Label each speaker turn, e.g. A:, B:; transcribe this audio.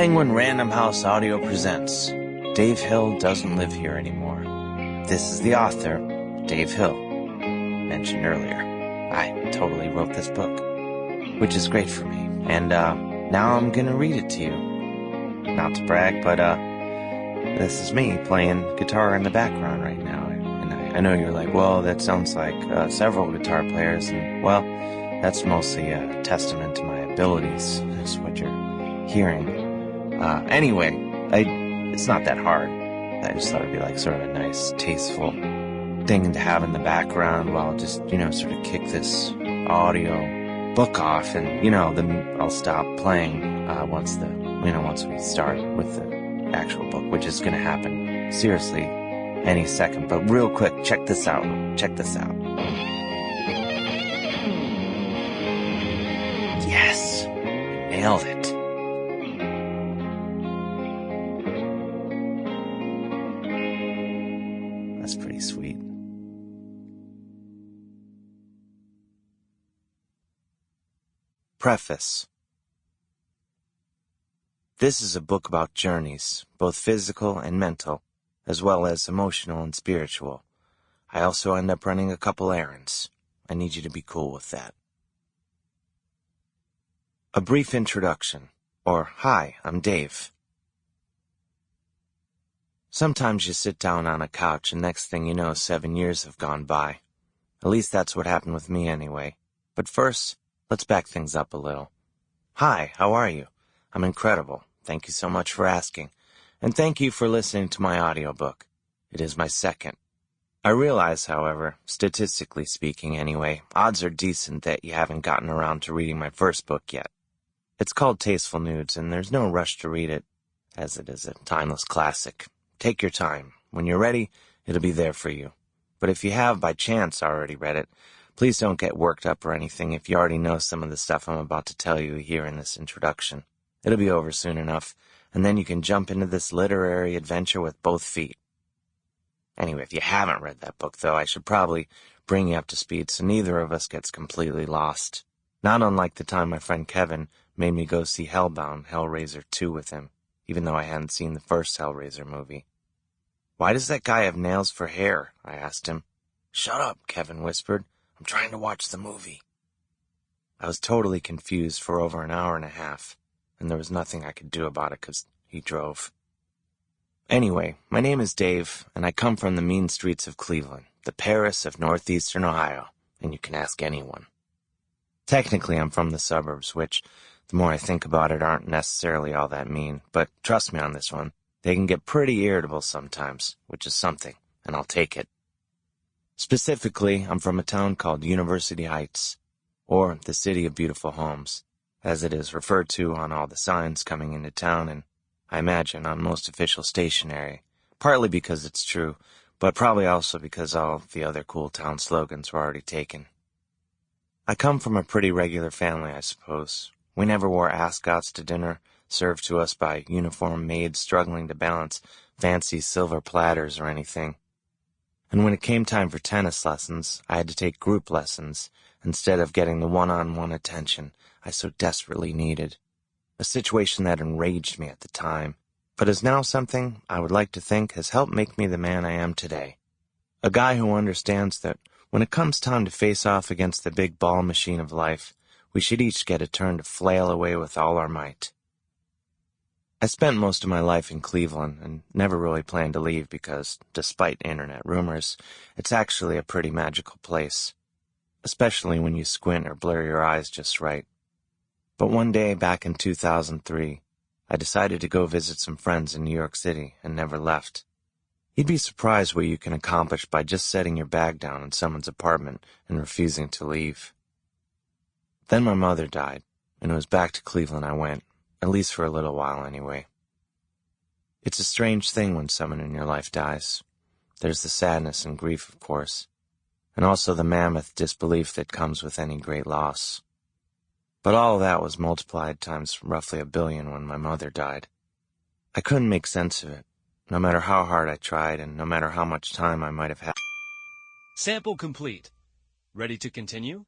A: Penguin Random House Audio presents Dave Hill Doesn't Live Here Anymore. This is the author, Dave Hill, mentioned earlier. I totally wrote this book, which is great for me, and now I'm gonna read it to you. Not to brag, but this is me playing guitar in the background right now, and I know you're like, well, that sounds like several guitar players, and well, that's mostly a testament to my abilities, is what you're hearing. Anyway, it's not that hard. I just thought it'd be like sort of a nice, tasteful thing to have in the background while just, sort of kick this audio book off, and, then I'll stop playing, once we start with the actual book, which is gonna happen, seriously, any second. But real quick, check this out. Yes! Nailed it. That's pretty sweet. Preface. This is a book about journeys, both physical and mental, as well as emotional and spiritual. I also end up running a couple errands. I need you to be cool with that. A brief introduction, or hi, I'm Dave. Sometimes you sit down on a couch and next thing you know, 7 years have gone by. At least that's what happened with me anyway. But first, let's back things up a little. Hi, how are you? I'm incredible. Thank you so much for asking. And thank you for listening to my audiobook. It is my second. I realize, however, statistically speaking anyway, odds are decent that you haven't gotten around to reading my first book yet. It's called Tasteful Nudes, and there's no rush to read it, as it is a timeless classic. Take your time. When you're ready, it'll be there for you. But if you have, by chance, already read it, please don't get worked up or anything if you already know some of the stuff I'm about to tell you here in this introduction. It'll be over soon enough, and then you can jump into this literary adventure with both feet. Anyway, if you haven't read that book, though, I should probably bring you up to speed so neither of us gets completely lost. Not unlike the time my friend Kevin made me go see Hellbound, Hellraiser 2 with him, even though I hadn't seen the first Hellraiser movie. Why does that guy have nails for hair? I asked him. Shut up, Kevin whispered. I'm trying to watch the movie. I was totally confused for over an hour and a half, and there was nothing I could do about it because he drove. Anyway, my name is Dave, and I come from the mean streets of Cleveland, the Paris of northeastern Ohio, and you can ask anyone. Technically, I'm from the suburbs, which, the more I think about it, aren't necessarily all that mean, but trust me on this one, they can get pretty irritable sometimes, which is something, and I'll take it. Specifically, I'm from a town called University Heights, or the City of Beautiful Homes, as it is referred to on all the signs coming into town, and I imagine on most official stationery, partly because it's true, but probably also because all the other cool town slogans were already taken. I come from a pretty regular family, I suppose. We never wore ascots to dinner, served to us by uniformed maids struggling to balance fancy silver platters or anything. And when it came time for tennis lessons, I had to take group lessons instead of getting the one-on-one attention I so desperately needed. A situation that enraged me at the time, but is now something I would like to think has helped make me the man I am today. A guy who understands that when it comes time to face off against the big ball machine of life, we should each get a turn to flail away with all our might. I spent most of my life in Cleveland and never really planned to leave because, despite internet rumors, it's actually a pretty magical place, especially when you squint or blur your eyes just right. But one day back in 2003, I decided to go visit some friends in New York City and never left. You'd be surprised what you can accomplish by just setting your bag down in someone's apartment and refusing to leave. Then my mother died, and it was back to Cleveland I went, at least for a little while anyway. It's a strange thing when someone in your life dies. There's the sadness and grief, of course, and also the mammoth disbelief that comes with any great loss. But all of that was multiplied times roughly 1 billion when my mother died. I couldn't make sense of it, no matter how hard I tried and no matter how much time I might have had.
B: Sample complete. Ready to continue?